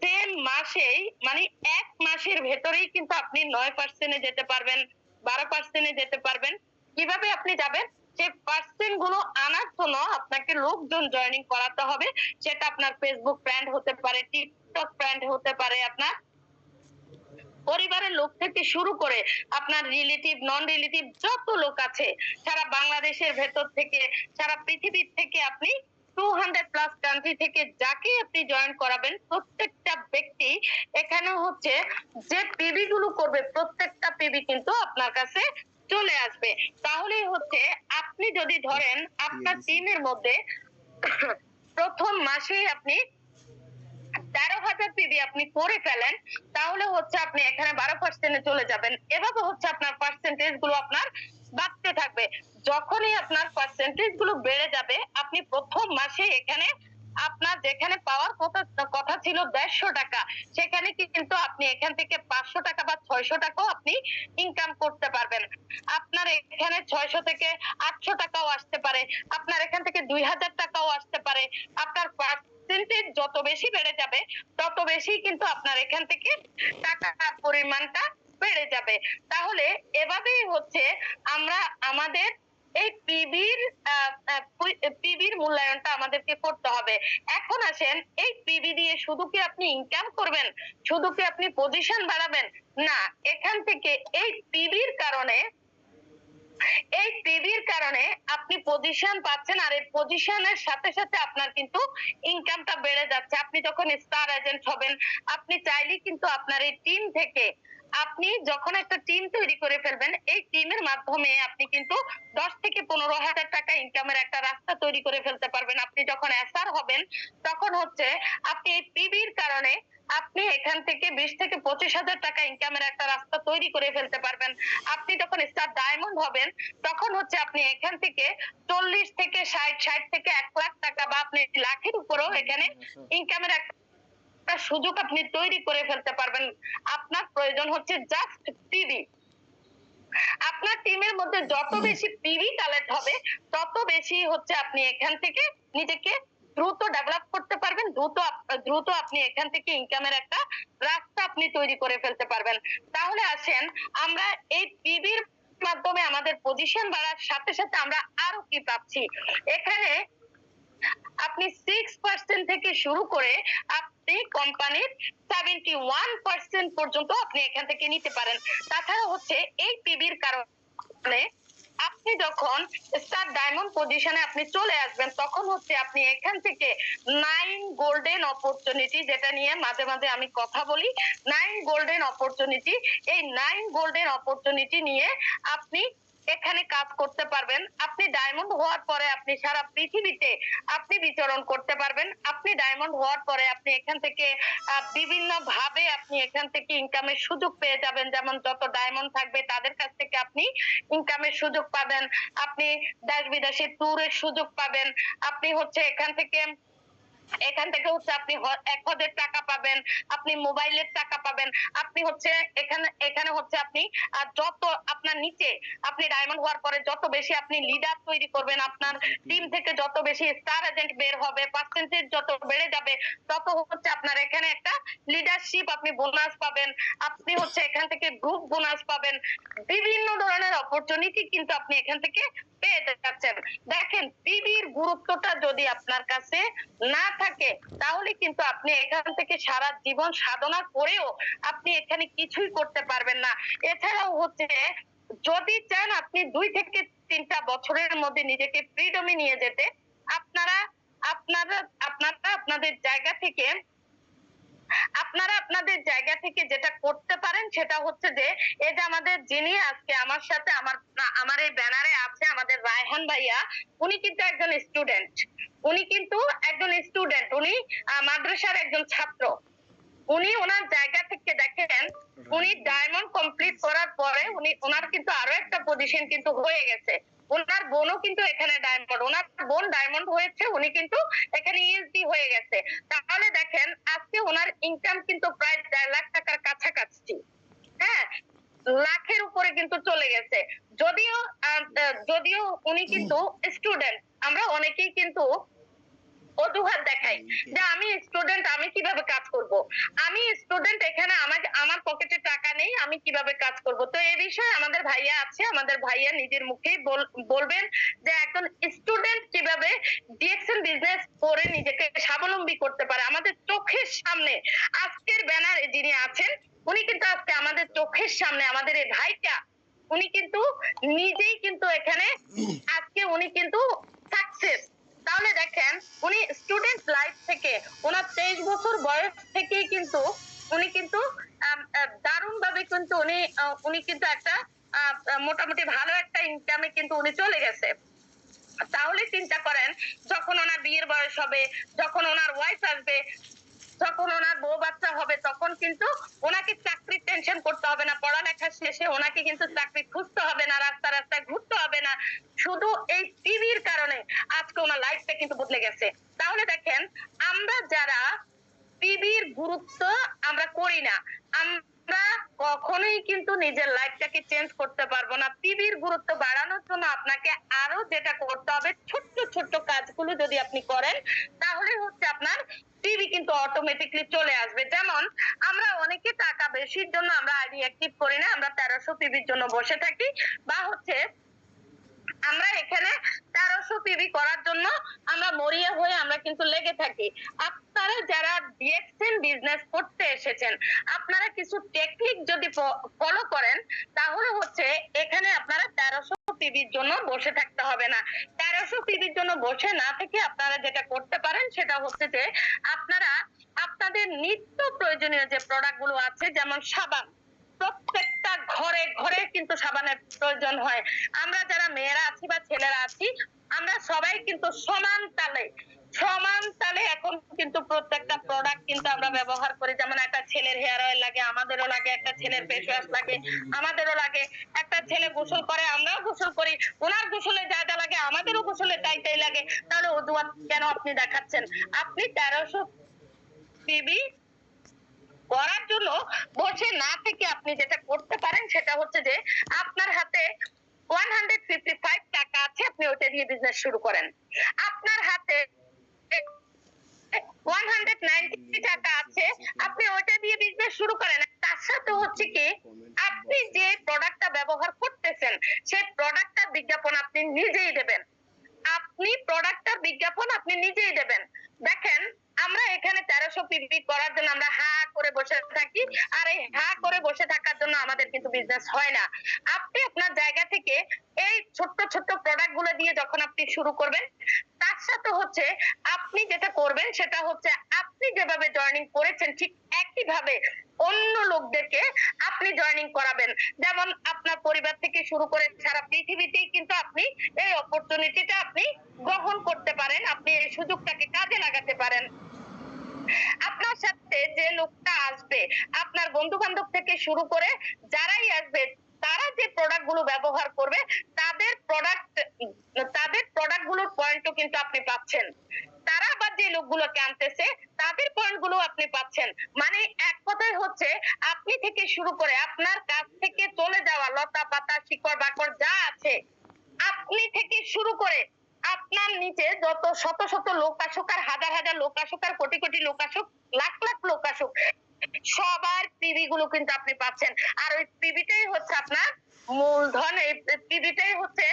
সেম মাসেই মানে 1 মাসের ভেতরেই কিন্তু আপনি 9%-এ যেতে পারবেন, 12%-এ যেতে পারবেন। কিভাবে আপনি যাবেন? যে পার্সেন্ট গুলো আনার জন্য আপনাকে লোকজন জয়েনিং করাতে হবে। সেটা আপনার ফেসবুক ফ্রেন্ড হতে পারে, টিকটক ফ্রেন্ড হতে পারে, আপনার পরিবারের লোক থেকে শুরু করে আপনার রিলেটিভ, নন রিলেটিভ যত লোক আছে সারা বাংলাদেশের ভেতর থেকে, সারা পৃথিবীর থেকে আপনি 200+ কান্ট্রি থেকে যাকে আপনি জয়েন করাবেন, প্রত্যেকটা ব্যক্তি এখানে হচ্ছে যে পিবি গুলো করবে প্রত্যেকটা পিবি কিন্তু আপনার কাছে চলে আসবে। তাহলেই হচ্ছে আপনি যদি ধরেন আপনার টিমের মধ্যে প্রথম মাসেই আপনি 13,000 পিবি আপনি করে ফেলেন, তাহলে হচ্ছে আপনি এখানে 12%-এ চলে যাবেন। এভাবে হচ্ছে আপনার পার্সেন্টেজ গুলো আপনার বাড়তে থাকবে। যখনই আপনার পার্সেন্টেজ গুলো বেড়ে যাবে, আপনি প্রথম মাসে এখানে আপনার যেখানে পাওয়ার কথা ছিল 150 টাকা, সেখানে কিন্তু আপনি এখান থেকে 500 টাকা বা 600 টাকাও আপনি ইনকাম করতে পারবেন। আপনার এখানে 600 থেকে 800 টাকাও আসতে পারে, আপনার এখান থেকে 2000 টাকাও আসতে পারে। আপনার পার্সেন্টেজ যত বেশি বেড়ে যাবে তত বেশি কিন্তু আপনার এখান থেকে টাকার পরিমাণটা বেড়ে যাবে। তাহলে এভাবেই হচ্ছে আমরা আমাদের এই পিবির মূল্যায়নটা আমাদেরকে করতে হবে। এখন আসেন, এই পিবি দিয়ে শুধু কি আপনি ইনকাম করবেন, শুধু কি আপনি পজিশন বাড়াবেন? না, এখান থেকে এই পিবির কারণে আপনি পজিশন পাচ্ছেন, আর এই পজিশনের সাথে সাথে আপনার কিন্তু ইনকামটা বেড়ে যাচ্ছে। আপনি যখন স্টার এজেন্ট হবেন, আপনি চাইলেই কিন্তু আপনার এই টিম থেকে, আপনি যখন একটা টিম তৈরি করে ফেলবেন, এই টিমের মাধ্যমে আপনি কিন্তু 10 থেকে 15,000 টাকা ইনকামের একটা রাস্তা তৈরি করে ফেলতে পারবেন। আপনি যখন এসআর হবেন তখন হচ্ছে আপনি এই পিবির কারণে আপনি এখান থেকে 20 থেকে 25,000 টাকা ইনকামের একটা রাস্তা তৈরি করে ফেলতে পারবেন। আপনি যখন স্টার ডায়মন্ড হবেন তখন হচ্ছে আপনি এখান থেকে 40 থেকে 60 থেকে 1 লাখ টাকা বা আপনি লাখের উপরেও এখানে ইনকামের একটা সুযোগ আপনি তৈরি করে ফেলতে পারবেন। আপনার প্রয়োজন হচ্ছে জাস্ট পিবি। আপনার টিমের মধ্যে যত বেশি পিবি কালেক্ট হবে তত বেশি হচ্ছে আপনি এখান থেকে নিজেকে দ্রুত ডেভেলপ করতে পারবেন, দ্রুত আপনি এখান থেকে ইনকামের একটা রাস্তা আপনি তৈরি করে ফেলতে পারবেন। তাহলে আসেন, আমরা এই পিবির মাধ্যমে আমাদের পজিশন বাড়ার সাথে সাথে আমরা আরো কি পাচ্ছি। এখানে আপনি 6% থেকে শুরু করে আপনি কোম্পানির 71% পর্যন্ত আপনি এখান থেকে নিতে পারেন। তাছাড়া হচ্ছে এই পিবির কারণে আপনি যখন স্টার ডায়মন্ড পজিশনে আপনি চলে আসবেন তখন হচ্ছে আপনি এখান থেকে 9 গোল্ডেন অপরচুনিটি, যেটা নিয়ে মাঝে মাঝে আমি কথা বলি, 9 গোল্ডেন অপরচুনিটি, এই 9 গোল্ডেন অপরচুনিটি নিয়ে আপনি এখানে কাজ করতে পারবেন। আপনি ডায়মন্ড হওয়ার পরে আপনি সারা পৃথিবীতে আপনি বিচরণ করতে পারবেন। আপনি ডায়মন্ড হওয়ার পরে আপনি এখান থেকে বিভিন্ন ভাবে আপনি এখান থেকে ইনকামের সুযোগ পেয়ে যাবেন। যেমন যত ডায়মন্ড থাকবে তাদের কাছ থেকে আপনি ইনকামের সুযোগ পাবেন, আপনি দেশ বিদেশে ট্যুরের সুযোগ পাবেন, আপনি হচ্ছে এখান থেকে হচ্ছে আপনি 1,000 টাকা পাবেন, আপনি মোবাইলের টাকা পাবেন, আপনি হচ্ছে এখানে হচ্ছে আপনি যত আপনার নিচে আপনি ডায়মন্ড হওয়ার পরে যত বেশি আপনি লিডার তৈরি করবেন, আপনার টিম থেকে যত বেশি স্টার এজেন্ট বের হবে, পার্সেন্টেজ যত বেড়ে যাবে তত হচ্ছে আপনার এখানে একটা লিডারশিপ আপনি বোনাস পাবেন, আপনি হচ্ছে এখান থেকে গ্রুপ বোনাস পাবেন, বিভিন্ন ধরনের অপরচুনিটি কিন্তু আপনি এখান থেকে পেয়ে যাচ্ছেন। দেখেন, পিবির গুরুত্বটা যদি আপনার কাছে না থাকে তাহলে কিন্তু আপনি এখান থেকে সারা জীবন সাধনা করেও আপনি এখানে কিছুই করতে পারবেন না। এছাড়াও হচ্ছে যদি চান আপনি 2 থেকে 3টা বছরের মধ্যে নিজেকে ফ্রিডমে নিয়ে যেতে, আপনারা আপনাদের জায়গা থেকে যেটা করতে পারেন সেটা হচ্ছে যে, এই যে আমাদের যিনি আজকে আমার সাথে আমার এই ব্যানারে আছে আমাদের রায়হান ভাইয়া, উনি কিন্তু একজন স্টুডেন্ট, উনি মাদ্রাসার একজন ছাত্র। উনি ওনার জায়গা থেকে দেখেন, উনি ডায়মন্ড কমপ্লিট করার পরে ওনার কিন্তু আরো একটা পজিশন কিন্তু হয়ে গেছে। ওনার বোনও কিন্তু এখানে ডায়মন্ড, ওনার বোন ডায়মন্ড হয়েছে, উনি কিন্তু এখানে ইএসডি হয়ে গেছে। তাহলে দেখেন আজকে ওনার ইনকাম কিন্তু প্রায় 1.5 লাখ টাকার কাছাকাছি। হ্যাঁ, লাখের উপরে কিন্তু চলে গেছে। যদিও যদিও উনি কিন্তু স্টুডেন্ট, আমরা অনেকেই কিন্তু অজুহাত দেখাই যে আমি স্টুডেন্ট, আমি কিভাবে কাজ করব, আমি স্টুডেন্ট, এখানে আমার পকেটে টাকা নেই, আমি কিভাবে কাজ করব। তো এই বিষয়ে আমাদের ভাইয়া আছে, আমাদের ভাইয়া নিজের মুখেই বলবেন যে একজন স্টুডেন্ট কিভাবে ডিএক্সএল বিজনেস করে নিজেকে স্বাবলম্বী করতে পারে। আমাদের চোখের সামনে আজকের ব্যানারে যিনি আছেন, উনি কিন্তু আজকে আমাদের চোখের সামনে আমাদের এই ভাইটা, উনি কিন্তু নিজেই কিন্তু এখানে আজকে উনি কিন্তু সাকসেস। তাহলে দেখেন উনি স্টুডেন্ট লাইফ থেকে, ওনার 23 বছর বয়স থেকেই কিন্তু উনি কিন্তু দারুণ ভাবে কিন্তু উনি কিন্তু একটা মোটামুটি ভালো একটা ইনকামে কিন্তু উনি চলে গেছে। তাহলে চিন্তা করেন, যখন ওনার বিয়ের বয়স হবে, যখন ওনার ওয়াইফ আসবে, যখন ওনার বউ বাচ্চা হবে, তখন কিন্তু ওনাকে চাকরির টেনশন করতে হবে না, পড়ালেখা শেষে ওনাকে কিন্তু চাকরি খুঁজতে হবে না, রাস্তা রাস্তায় ঘুরতে হবে না। শুধু এই টিভির কারণে আজকে ওনার লাইফটা কিন্তু বদলে গেছে। তাহলে দেখেন, আমরা যারা টিভির গুরুত্ব আমরা করি না, আমরা কখনোই কিন্তু নিজের লাইফটাকে চেঞ্জ করতে পারবো না। টিভির গুরুত্ব বাড়ানোর জন্য আপনাকে আরো যেটা করতে হবে, ছোট্ট ছোট্ট কাজগুলো যদি আপনি করেন, তাহলে হচ্ছে আপনার টিভি কিন্তু অটোমেটিকলি চলে আসবে। যেমন আমরা অনেকে টাকা বেশির জন্য আমরা আইডি অ্যাক্টিভ করি না, আমরা 1300 টিভির জন্য বসে থাকি, বা হচ্ছে আমরা এখানে 1300 পিবি করার জন্য আমরা মরিয়া হয়ে আমরা কিন্তু লেগে থাকি। আপনারা যারা ডিএক্সএল বিজনেস করতে এসেছেন, আপনারা কিছু টেকনিক যদি ফলো করেন, তাহলে হচ্ছে এখানে আপনারা 1300 পিবির জন্য বসে থাকতে হবে না। 1300 পিবির জন্য বসে না থেকে আপনারা যেটা করতে পারেন, সেটা হচ্ছে যে আপনারা আপনাদের নিত্য প্রয়োজনীয় যে প্রোডাক্ট গুলো আছে, যেমন সাবান, প্রত্যেকটা ঘরে ঘরে কিন্তু সাবানের প্রয়োজন হয়। আমরা যারা মেয়েরা আছি বা ছেলেরা আছি, আমরা সবাই কিন্তু সমান তালে এখন কিন্তু প্রত্যেকটা প্রোডাক্ট কিন্তু আমরা ব্যবহার করি। যেমন একটা ছেলের হেয়ার অয়েল লাগে, আমাদেরও লাগে, একটা ছেলের ফেস ওয়াশ লাগে, আমাদেরও লাগে, একটা ছেলে গোসল করে, আমরাও গোসল করি, ওনার গোসলে যা যা লাগে আমাদেরও গোসলে তাই তাই লাগে। তাহলে অজুহাত কেন আপনি দেখাচ্ছেন? আপনি 1300 পিবি করার জন্য বসে না থেকে আপনি যেটা করতে পারেন, সেটা হচ্ছে যে আপনার হাতে 155 টাকা আছে, আপনি ওটা দিয়ে বিজনেস শুরু করেন। আপনার হাতে 190 টাকা আছে, আপনি ওটা দিয়ে বিজনেস শুরু করেন। তার সাথে হচ্ছে কি, আপনি যে প্রোডাক্টটা ব্যবহার করতেছেন, সেই প্রোডাক্টটার বিজ্ঞাপন আপনি নিজেই দেবেন। আপনি প্রোডাক্টটার বিজ্ঞাপন আপনি নিজেই দেবেন। দেখেন, আমরা এখানে 1300 পিবি করার জন্য আমরা হা করে বসে থাকি, আর এই হা করে বসে থাকার জন্য আমাদের কিন্তু বিজনেস হয় না। আপনি আপনার জায়গা থেকে এই ছোট্ট ছোট্ট প্রোডাক্ট গুলো দিয়ে যখন আপনি শুরু করবেন, তার সাথে হচ্ছে আপনি যেটা করবেন, সেটা হচ্ছে আপনি যেভাবে জয়েনিং করেছেন, ঠিক একই ভাবে অন্য লোকদেরকে আপনি জয়েনিং করাবেন। যেমন আপনার পরিবার থেকে শুরু করে সারা পৃথিবীতেই কিন্তু আপনি এই অপরচুনিটিটা আপনি গ্রহণ করতে পারেন, আপনি এই সুযোগটাকে কাজে লাগাতে পারেন। আপনার সাথে যে লোকটা আসবে, আপনার বন্ধু বান্ধব থেকে শুরু করে যারাই আসবে, তারা যে প্রোডাক্ট গুলো ব্যবহার করবে, তাদের প্রোডাক্ট গুলোর পয়েন্টও কিন্তু আপনি পাচ্ছেন। তারা আবার যে লোকগুলোকে আনতেছে, তাদের পয়েন্ট গুলো আপনি পাচ্ছেন। মানে এক কথায় হচ্ছে, আপনি থেকে শুরু করে আপনার কাছ থেকে চলে যাওয়া লতা পাতা শিকড় বাকড় যা আছে, আপনি থেকে শুরু করে আপনার নিচে যত শত শত লোক আসুক, আর হাজার হাজার লোক আসুক, আর কোটি কোটি লোক আসুক, লাখ লাখ লোক আসুক, সবার পিবি গুলো কিন্তু আপনি পাচ্ছেন। আর ওই পিবিটাই হচ্ছে আপনার মূলধন, এই পিবিটাই হচ্ছে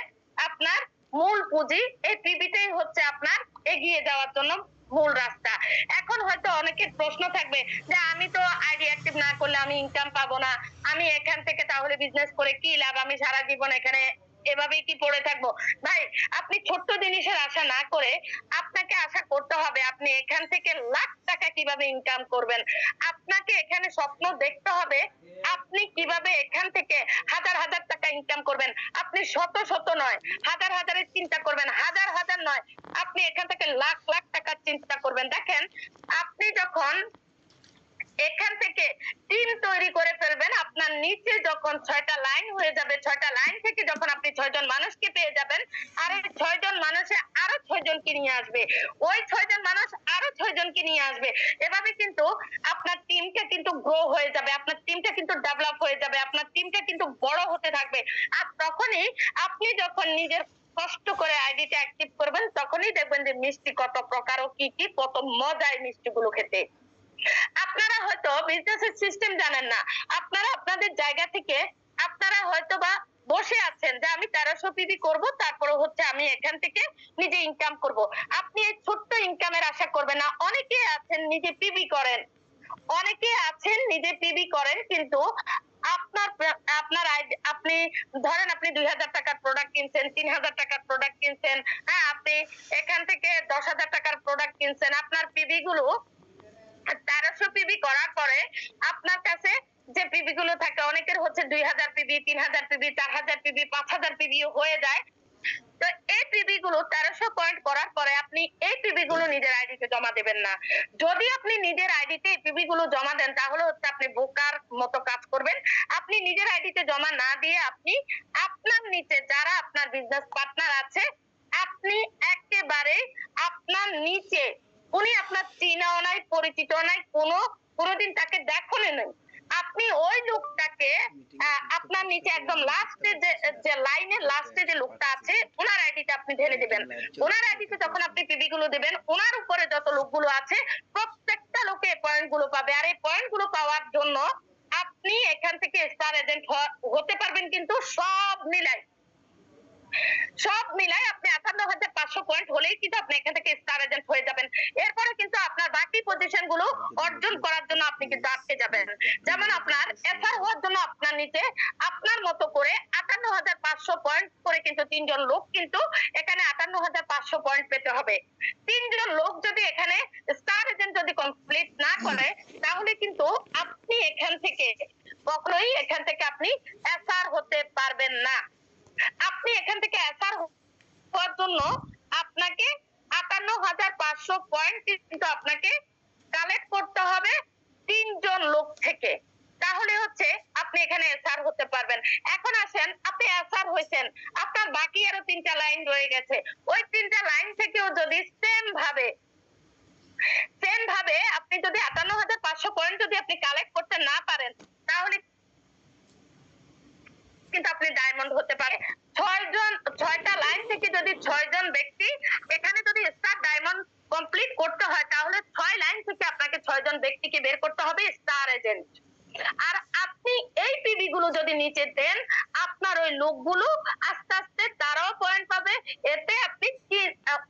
আপনার মূল পুঁজি, এই পিবিটাই হচ্ছে আপনার এগিয়ে যাওয়ার জন্য মূল রাস্তা। এখন হয়তো অনেকের প্রশ্ন থাকবে যে আমি তো আইডি অ্যাক্টিভ না করলে আমি ইনকাম পাবো না, আমি এখান থেকে তাহলে বিজনেস করে কি লাভ, আমি সারা জীবন এখানে এভাবেই কি পড়ে থাকবো? ভাই, আপনি ছোট্ট জিনিসের আশা না করে আপনাকে আশা করতে হবে আপনি এখান থেকে লাখ টাকা কিভাবে ইনকাম করবেন। আপনাকে এখানে স্বপ্ন দেখতে হবে আপনি কিভাবে এখান থেকে হাজার হাজার টাকা ইনকাম করবেন। আপনি শত শত নয়, হাজার হাজারের চিন্তা করবেন, হাজার হাজার নয়, আপনি এখান থেকে লাখ লাখ টাকার চিন্তা করবেন। দেখেন, আপনি যখন এখান থেকে টিম তৈরি করে ফেলবেন। আপনার নিচে যখন 6টা লাইন হয়ে যাবে, 6টা লাইন থেকে যখন আপনি 6 জন মানুষকে পেয়ে যাবেন, আর এই 6 জন মানুষে আরো 6 জনকে নিয়ে আসবে, ওই 6 জন মানুষ আরো 6 জনকে নিয়ে আসবে। এভাবে কিন্তু আপনার টিমটা কিন্তু গ্রো হয়ে যাবে, আপনার টিমটা কিন্তু ডেভেলপ হয়ে যাবে, আপনার টিমটা কিন্তু বড় হতে থাকবে। আর তখনই আপনি যখন নিজের কষ্ট করে আইডিটা অ্যাক্টিভ করবেন, তখনই দেখবেন যে মিষ্টি কত প্রকার ও কি কি, কত মজা এই মিষ্টিগুলো খেতে। আপনারা হয়তো বিজনেসের সিস্টেম জানেন না, আপনারা আপনাদের জায়গা থেকে আপনারা হয়তো বা বসে আছেন যে আমি 1300 পিবি করব, তারপরে হচ্ছে আমি এখান থেকে নিজে ইনকাম করব। আপনি এই ছোট্ট ইনকামের আশা করবেন না। অনেকে আছেন নিজে পিবি করেন, অনেকে আছেন নিজে পিবি করেন, কিন্তু আপনার আপনার আপনি ধরেন আপনি 2000 টাকার প্রোডাক্ট কিনছেন, 3000 টাকার প্রোডাক্ট কিনছেন, হ্যাঁ আপনি এখান থেকে 10,000 টাকার প্রোডাক্ট কিনছেন, আপনার পিবি গুলো 1300 পিবি করার পরে আপনার কাছে যে পিবি গুলো থাকে, অনেকের হচ্ছে 2000 পিবি, 3000 পিবি, 4000 পিবি, 5000 পিবি হয়ে যায়। তো এই পিবি গুলো 1300 পয়েন্ট করার পরে আপনি এই পিবি গুলো নিজের আইডিতে জমা দেবেন না। যদি আপনি নিজের আইডিতে এই পিবি গুলো জমা দেন, তাহলে হচ্ছে আপনি বোকার মতো কাজ করবেন। আপনি নিজের আইডিতে জমা না দিয়ে আপনি আপনার নিচে যারা আপনার বিজনেস পার্টনার আছে, আপনি একেবারে আপনার নিচে, উনি আপনার চিনাও নাই, পরিচিত নাই, কোনোদিন তাকে দেখনে নাই, আপনি ওই লোকটাকে আপনার নিচে একদম লাস্টে যে লাইনের লাস্টে যে লোকটা আছে, ওনার আইডিতে আপনি ঢেলে দিবেন। ওনার আইডিতে যখন আপনি পিবি গুলো দিবেন, ওনার উপরে যত লোকগুলো আছে প্রত্যেকটা লোকে পয়েন্ট গুলো পাবে। আর এই পয়েন্ট গুলো পাওয়ার জন্য আপনি এখান থেকে স্টার এজেন্ট হতে পারবেন, কিন্তু সব মিলাই আপনি 58,500 পয়েন্ট হলেই কিন্তু আপনি এখান থেকে স্টার এজেন্ট হয়ে যাবেন। এরপরে কিন্তু আপনার বাকি পজিশন গুলো অর্জন করার জন্য আপনি কিন্তু আটকে যাবেন। যেমন আপনার এসআর হওয়ার জন্য আপনার নিচে আপনার মতো করে 58,500 পয়েন্ট করে কিন্তু 3 জন লোক কিন্তু এখানে 58,500 পয়েন্ট পেতে হবে। 3 জন লোক যদি এখানে স্টার এজেন্ট যদি কমপ্লিট না করে, তাহলে কিন্তু আপনি এখান থেকে কখনোই এখান থেকে আপনি এসআর হতে পারবেন না। আপনি এখান থেকে এসআর হওয়ার জন্য আপনাকে 58,500 পয়েন্ট কিন্তু আপনাকে কালেক্ট করতে হবে 3 জন লোক থেকে। তাহলে হচ্ছে আপনি এখানে এসআর হতে পারবেন। এখন আসেন, আপনি এসআর হয়েছেন, আপনার বাকি আরো 3টা লাইন রয়ে গেছে। ওই 3টা লাইন থেকেও যদি সেম ভাবে আপনি যদি 58,500 পয়েন্ট যদি আপনি কালেক্ট করতে না পারেন, তাহলে কিন্তু আপনি ডায়মন্ড হতে পারে। 6টা লাইন থেকে যদি 6 জন ব্যক্তি এখানে যদি স্টার ডায়মন্ড কমপ্লিট করতে হয়, তাহলে 6 লাইন থেকে আপনাকে 6 জন ব্যক্তিকে বের করতে হবে স্টার এজেন্ট। আর আপনি এই পিবি গুলো যদি নিচে দেন, আপনার ওই লোকগুলো আস্তে আস্তে তারাও পয়েন্ট পাবে। এতে আপনি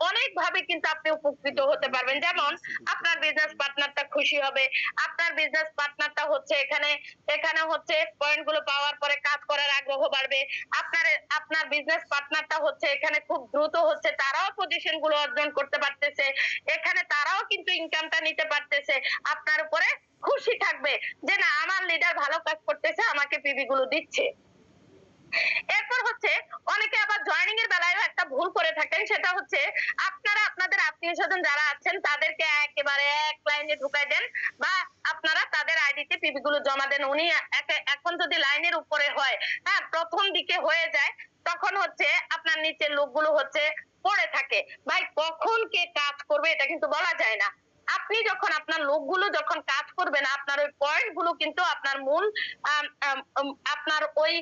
অনেক ভাবে কিন্তু আপনি উপকৃত হতে পারবেন। যেমন আপনার বিজনেস পার্টনারটা খুশি হবে, আপনার বিজনেস পার্টনারটা হচ্ছে এখানে হচ্ছে পয়েন্ট গুলো পাওয়ার পরে কাজ করার আগ্রহ বাড়বে। আপনার বিজনেস পার্টনারটা হচ্ছে এখানে খুব দ্রুত হচ্ছে তারাও পজিশন গুলো অর্জন করতে পারতেছে, এখানে তারাও কিন্তু ইনকামটা নিতে পারতেছে, আপনার উপরে খুশি থাকবে যে না আমার লিডার ভালো কাজ করতেছে, আমাকে পিবি গুলো দিচ্ছে। এরপর হচ্ছে অনেকে আবার জয়েনিং এর বেলায় একটা ভুল করে থাকেন, সেটা হচ্ছে আপনারা আপনাদের আত্মীয় স্বজন যারা আছেন তাদেরকে একেবারে এক লাইনে ঢুকাই দেন, বা আপনারা তাদের আইডিতে পিবি গুলো জমা দেন। উনি এখন যদি লাইনের উপরে হয়, হ্যাঁ প্রথম দিকে হয়ে যায়, তখন হচ্ছে আপনার নিচের লোকগুলো হচ্ছে পড়ে থাকে। ভাই কখন কে কাজ করবে এটা কিন্তু বলা যায় না। আপনি যখন আপনার লোকগুলো যখন কাজ করবে না, আপনার ওই পয়েন্ট গুলো কিন্তু আপনার মূল আপনার ওই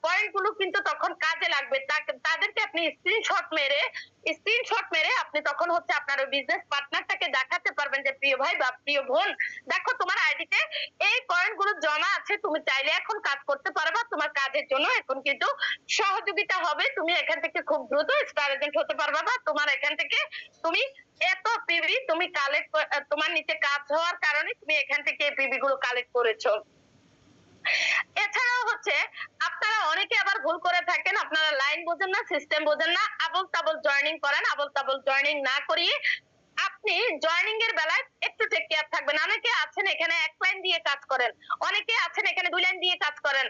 পয়েন্ট গুলো কিন্তু তখন কাজে লাগবে। তাদেরকে আপনি স্ক্রিনশট মেরে আপনি তখন হচ্ছে আপনার ওই বিজনেস পার্টনারটাকে দেখাতে পারবেন যে প্রিয় ভাই বা প্রিয় বোন, দেখো তোমার আইডিতে এই পয়েন্ট গুলো জমা আছে, তুমি চাইলে এখন কাজ করতে পারবা, তোমার কাজের জন্য এখন কিন্তু সহযোগিতা হবে, তুমি এখান থেকে খুব দ্রুত স্টার এজেন্ট হতে পারবা, বা তোমার এখান থেকে তুমি এত পিবি তুমি কালেক্ট, তোমার নিচে কাজ হওয়ার কারণে তুমি এখান থেকে পিবি গুলো কালেক্ট করেছো। এছাড়াও হচ্ছে আপনারা অনেকে আবার ভুল করে থাকেন, আপনারা লাইন বোঝেন না, সিস্টেম বোঝেন না, আবল তাবল জয়েনিং করেন। আবল তাবল জয়েনিং না করিয়ে আপনি জয়েনিং এর বেলায় একটু টেক কেয়ার থাকবেন। অনেকে আছেন এখানে 1 লাইন দিয়ে কাজ করেন, অনেকে আছেন এখানে 2 লাইন দিয়ে কাজ করেন,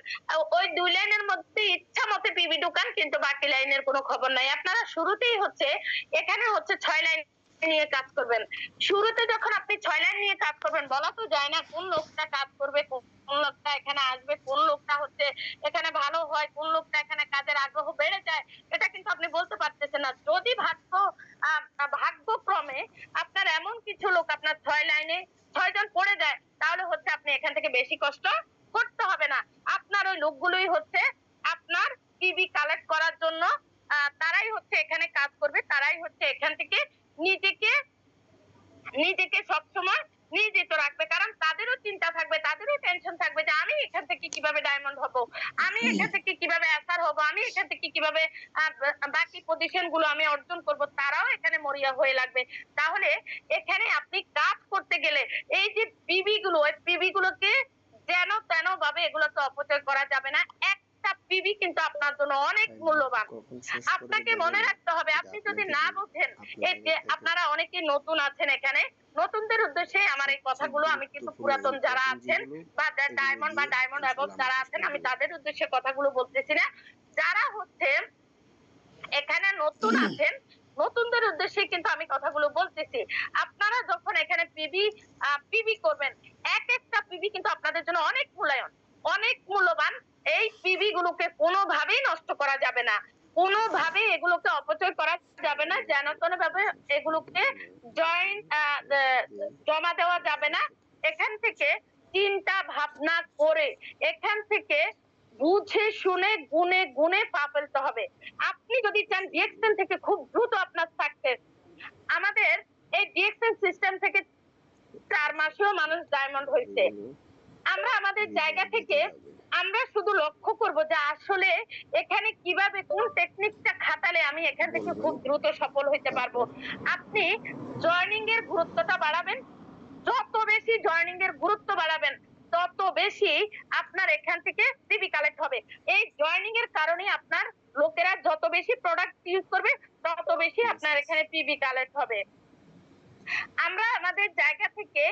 ওই 2 লাইনের মধ্যে ইচ্ছা মতে পিবি ঢুকান, কিন্তু বাকি লাইনের কোনো খবর নাই। আপনারা শুরুতেই হচ্ছে এখানে হচ্ছে 6 লাইন নিয়ে কাজ করবেন। শুরুতে যখন আপনি 6 লাইন নিয়ে কাজ করবেন, বলা তো যায় না কোন লোকটা কাজ করবে, কোন লোকটা এখানে আসবে, কোন লোকটা হচ্ছে এখানে ভালো হয়, কোন লোকটা এখানে কাজের আগ্রহ বেড়ে যায়। এটা কিন্তু আপনি বলতে পারতেছেন না। যদি ভাগ্যক্রমে আপনার এমন কিছু লোক আপনার 6 লাইনে 6 জন পড়ে যায়, তাহলে হচ্ছে আপনি এখান থেকে বেশি কষ্ট করতে হবে না। আপনার ওই লোকগুলোই হচ্ছে আপনার পিবি কালেক্ট করার জন্য তারাই হচ্ছে এখানে কাজ করবে, তারাই হচ্ছে এখান থেকে নিজেকে নিজেকে সবসময় নিয়োজিত রাখবে। কারণ তাদেরও চিন্তা থাকবে, তাদেরও টেনশন থাকবে যে আমি এখান থেকে কিভাবে ডায়মন্ড হব, আমি এখান থেকে কিভাবে অ্যাসার হব, আমি এখান থেকে কিভাবে বাকি পজিশন গুলো আমি অর্জন করব। তারাও এখানে মরিয়া হয়ে লাগবে। তাহলে এখানে আপনি কাজ করতে গেলে এই যে পিবি গুলো, ওই পিবি গুলোকে যেন তেন ভাবে এগুলোকে অপচয় করা যাবে না। একটা পিবি কিন্তু আপনার জন্য অনেক মূল্যবান। আপনাকে মনে রাখতে হবে, আপনি যদি না বোঝেন, এই যে আপনারা অনেকে নতুন আছেন এখানে, নতুনদের উদ্দেশ্যে আমার এই কথাগুলো, আমি কিন্তু পুরাতন যারা আছেন বা ডায়মন্ড অ্যাবভ যারা আছেন, আমি তাদের উদ্দেশ্যে কথাগুলো বলতেছি না। যারা হচ্ছে এখানে নতুন আছেন, নতুনদের উদ্দেশ্যে কিন্তু আমি কথাগুলো বলতেছি। আপনারা যখন এখানে পিবি করবেন, এক একটা পিবি কিন্তু আপনাদের জন্য অনেক মূল্যায়ন, অনেক মূল্যবান। এই পিবি গুলোকে কোনোভাবেই নষ্ট করা যাবে না, কোনোভাবেই এগুলোকে অপচয় করা যাবে না, যেন তেন ভাবে এগুলোকে জমা দেওয়া যাবে না। এখান থেকে চিন্তা ভাবনা করে, এখান থেকে বুঝে শুনে গুনে গুনে পা ফেলতে হবে। আপনি যদি চান ডিএক্সএন থেকে খুব দ্রুত আপনার সাকসেস, আমাদের এই ডিএক্সএন সিস্টেম থেকে 4 মাসেও মানুষ ডায়মন্ড হয়েছে। আমরা আমাদের জায়গা থেকে আমরা শুধু লক্ষ্য করব যে আসলে এখানে কিভাবে কোন টেকনিকটা খাটালে আমি এখান থেকে খুব দ্রুত সফল হইতে পারবো। আপনি জয়নিং এর গুরুত্বটা বাড়াবেন, যত বেশি জয়নিং এর গুরুত্ব বাড়াবেন, তত বেশি আপনার এখান থেকে পিবি কালেক্ট হবে। এই জয়নিং এর কারণে আপনার লোকেরা যত বেশি প্রোডাক্ট ইউজ করবে, তত বেশি আপনার এখানে পিবি কালেক্ট হবে। আমরা আমাদের জায়গা থেকে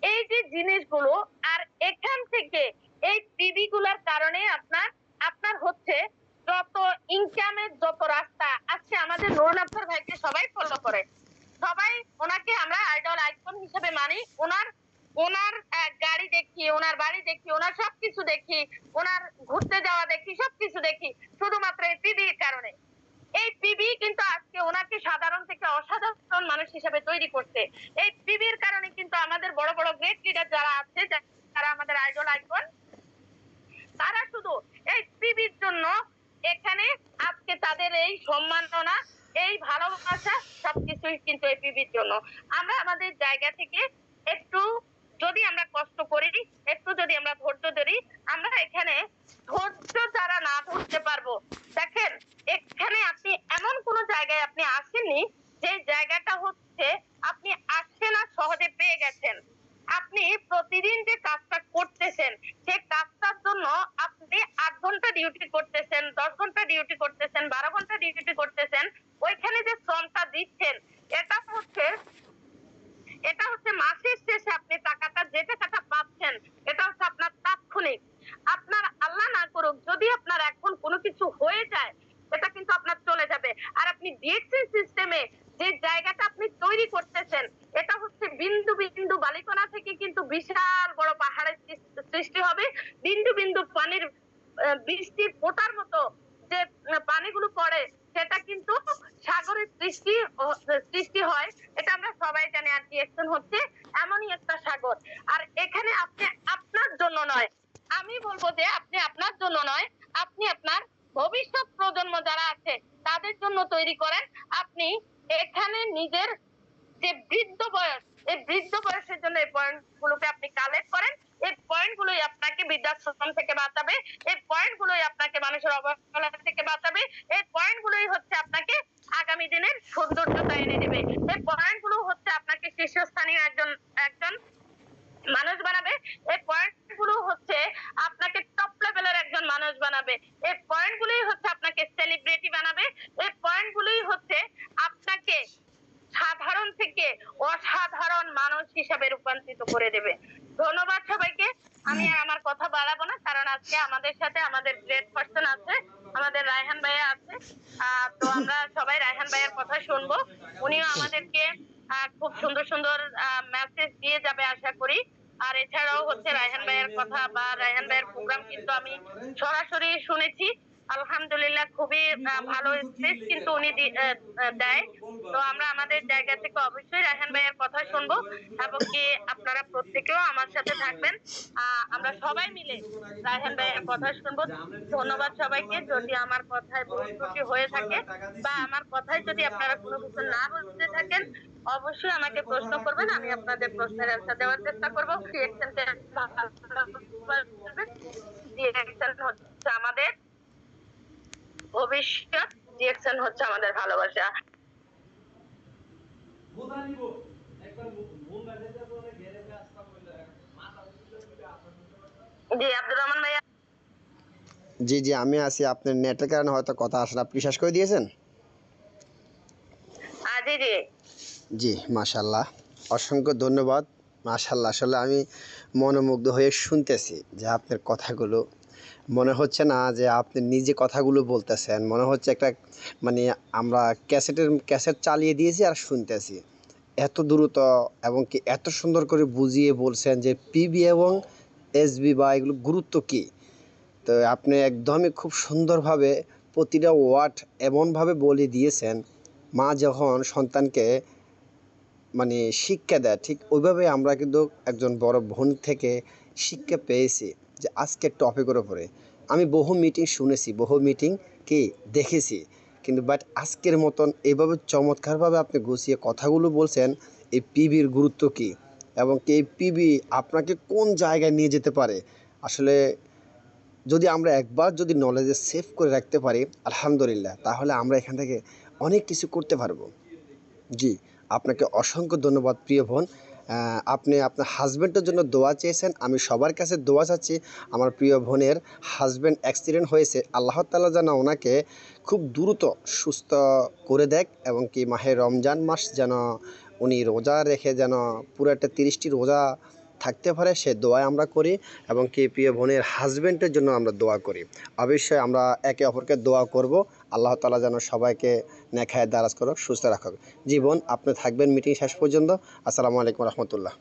এই যে জিনিসগুলো, আর এখান থেকে এই পিবি গুলার কারণে আপনার আপনার হচ্ছে যত ইনকামের যত রাস্তা। আজকে আমাদের নুরুল আফসার ভাইকে সবাই ফলো করে, সবাই ওনাকে আমরা আইডল আইকন হিসেবে মানি। ওনার ওনার গাড়ি দেখি, ওনার বাড়ি দেখি, ওনার সবকিছু দেখি, ওনার ঘুরতে যাওয়া দেখি, সবকিছু দেখি শুধুমাত্র এই পিবির কারণে। এই পিবি কিন্তু আজকে ওনাকে সাধারণ থেকে অসাধারণ মানুষ হিসেবে তৈরি করছে। এই পিবির কারণে কিন্তু আমাদের বড় বড় গ্রেট লিডার যারা আছে, যারা আমাদের আইডল আইকন, তারা শুধু এই পিবির জন্য এখানে আজকে তাদের এই সম্মাননা, এই ভালোবাসা সবকিছুই কিন্তু এই পিবির জন্য। আমরা আমাদের জায়গা থেকে একটু যদি আমরা কষ্ট করি, একটু যদি আমরা ধৈর্য ধরি, আমরা এখানে ধৈর্য যারা না ধরতে পারবো, দেখেন এখানে আপনি এমন কোন জায়গায় আপনি আসেননি যে জায়গাটা হচ্ছে আপনি আসছেন আর সহজে পেয়ে গেছেন। আপনি প্রতিদিন যে কাজটা করতেছেন, সে কাজটার জন্য আপনি 8 ঘন্টা ডিউটি করতেছেন, 10 ঘন্টা ডিউটি করতেছেন, 12 ঘন্টা ডিউটি করতেছেন, ওইখানে যে শ্রমটা দিচ্ছেন, এটা হচ্ছে মাসের শেষে আপনি টাকাটা, যে টাকাটা পাচ্ছেন, এটা হচ্ছে আপনার তাৎক্ষণিক। আপনার আল্লাহ না করুক যদি আপনার এখন কোনো কিছু হয়ে যায়, এটা কিন্তু আপনার চলে যাবে। আর আপনি ডিএক্সএন সিস্টেমে যে জায়গাটা আপনি তৈরি করতেছেন, এটা হচ্ছে বিন্দু বিন্দু বালিকণা থেকে কিন্তু বিশাল বড় পাহাড়ের সৃষ্টি হবে। বিন্দু বিন্দু পানির বৃষ্টির ফোঁটার মতো যে পানিগুলো পড়ে, সেটা কিন্তু সাগরের সৃষ্টি হয়। এটা আমরা সবাই জানি। আর ডিএক্সএন হচ্ছে এমনই একটা সাগর। আর এখানে আপনি আপনার জন্য নয়, আমি বলবো যে আপনি আপনার জন্য নয়, আপনি আপনার ভবিষ্যৎ প্রজন্ম যারা আছে তাদের জন্য তৈরি করেন। আপনি এখানে নিজের যে বৃদ্ধ বয়স, এই বৃদ্ধ বয়সের জন্য এই পয়েন্ট গুলোকে আপনি কালেক্ট করেন। এই পয়েন্ট গুলোই আপনাকে বৃদ্ধাশ্রম থেকে বাঁচাবে, এই পয়েন্ট গুলোই আপনাকে মানুষের অবহেলা থেকে বাঁচাবে, এই পয়েন্ট গুলোই হচ্ছে আপনাকে আগামী দিনের সৌন্দর্যতা এনে দেবে। এই পয়েন্ট গুলো হচ্ছে আপনাকে শীর্ষস্থানীয় একজন একজন মানুষ বানাবে। এই পয়েন্ট গুলো হচ্ছে আপনাকে টপ লেভেলের একজন মানুষ বানাবে। এই পয়েন্ট গুলোই হচ্ছে আপনাকে সেলিব্রিটি বানাবে। এই পয়েন্ট গুলোই হচ্ছে আপনাকে সাধারণ থেকে অসাধারণ মানুষ হিসাবে রূপান্তরিত করে দেবে। ধন্যবাদ সবাইকে। আমি আর আমার কথা বাড়াবো না, কারণ আজকে আমাদের সাথে আমাদের গ্রেট পার্সন আছে, আমাদের রায়হান ভাইয়া আছে। তো আমরা সবাই রায়হান ভাইয়ের কথা শুনবো। উনিও আমাদেরকে খুব সুন্দর সুন্দর মেসেজ দিয়ে যাবে আশা করি। আর এছাড়াও হচ্ছে রায়হান ভাইয়ের কথা বা রায়হান ভাইয়ের প্রোগ্রাম কিন্তু আমি সরাসরি শুনেছি। আলহামদুলিল্লাহ খুবই ভালো স্পিচ কিন্তু উনি দেয়। তো আমরা আমাদের জায়গা থেকে অবশ্যই রায়হান ভাইয়ের কথা শুনবো, এবং কি আপনারা প্রত্যেকেও আমার সাথে থাকবেন। আমরা সবাই মিলে রায়হান ভাইয়ের কথা শুনবো। ধন্যবাদ সবাইকে। যদি আমার কথায় ভুল ত্রুটি হয়ে থাকে বা আমার কথায় যদি আপনারা কোনো কিছু না বুঝতে থাকেন, অবশ্যই আমাকে প্রশ্ন করবেন, আমি আপনাদের প্রশ্নের অ্যান্সার দেওয়ার চেষ্টা করবো। রিঅ্যাকশনকে রিঅ্যাকশন হচ্ছে আমাদের ভবিষ্যৎ, রিঅ্যাকশন হচ্ছে আমাদের ভালোবাসা। জি আব্দুর রহমান ভাইয়া। জি জি, আমি আছি। আপনার নেটের কারণে হয়তো কথা আসলে আপনি শেষ করে দিয়েছেন। জি জি। জি, মাশাল্লাহ, অসংখ্য ধন্যবাদ। মাশাল্লাহ, আসলে আমি মনোমুগ্ধ হয়ে শুনতেছি যে আপনার কথাগুলো, মনে হচ্ছে না যে আপনি নিজে কথাগুলো বলতেছেন, মনে হচ্ছে একটা মানে আমরা ক্যাসেট চালিয়ে দিয়েছি আর শুনতেছি। এত দ্রুত এবং কি এত সুন্দর করে বুঝিয়ে বলছেন যে পিবি এবং এসবি বা এগুলো গুরুত্ব কী। তো আপনি একদমই খুব সুন্দরভাবে প্রতিটা ওয়ার্ড এমনভাবে বলে দিয়েছেন, মা যখন সন্তানকে মানে শিক্ষা দেয় ঠিক ওইভাবে আমরা কিন্তু একজন বড় বোন থেকে শিক্ষা পেয়েছি যে আজকের টপিকের ওপরে। আমি বহু মিটিং শুনেছি, বহু মিটিং কি দেখেছি, কিন্তু বাট আজকের মতন এভাবে চমৎকারভাবে আপনি গুছিয়ে কথাগুলো বলছেন। এই পিবির গুরুত্ব কী এবং এই পিবি আপনাকে কোন জায়গায় নিয়ে যেতে পারে। আসলে যদি আমরা একবার যদি নলেজে সেভ করে রাখতে পারি, আলহামদুলিল্লাহ, তাহলে আমরা এখান থেকে অনেক কিছু করতে পারবো। জি, আপনাকে অসংখ্য ধন্যবাদ প্রিয় বোন। আপনি আপনার হাজব্যান্ডের জন্য দোয়া চেয়েছেন, আমি সবার কাছে দোয়া চাচ্ছি আমার প্রিয় বোনের হাজব্যান্ড অ্যাক্সিডেন্ট হয়েছে, আল্লাহ তাআলা যেন ওনাকে খুব দ্রুত সুস্থ করে দেয় এবং কি মাহে রমজান মাস যেন উনি রোজা রেখে যেন পুরোটা 30টি রোজা থাকতে পারে, সে দোয়াই আমরা করি। এবং কি প্রিয় বোনের হাজব্যান্ডের জন্য আমরা দোয়া করি। অবশ্যই আমরা একে অপরকে দোয়া করব, আল্লাহ তাআলা যেন সবাইকে নেক হায়াত দারাজ করুক, সুস্থ রাখুক। জীবন আপনি থাকবেন মিটিং শেষ পর্যন্ত। আসসালামু আলাইকুম রহমতুল্লাহ।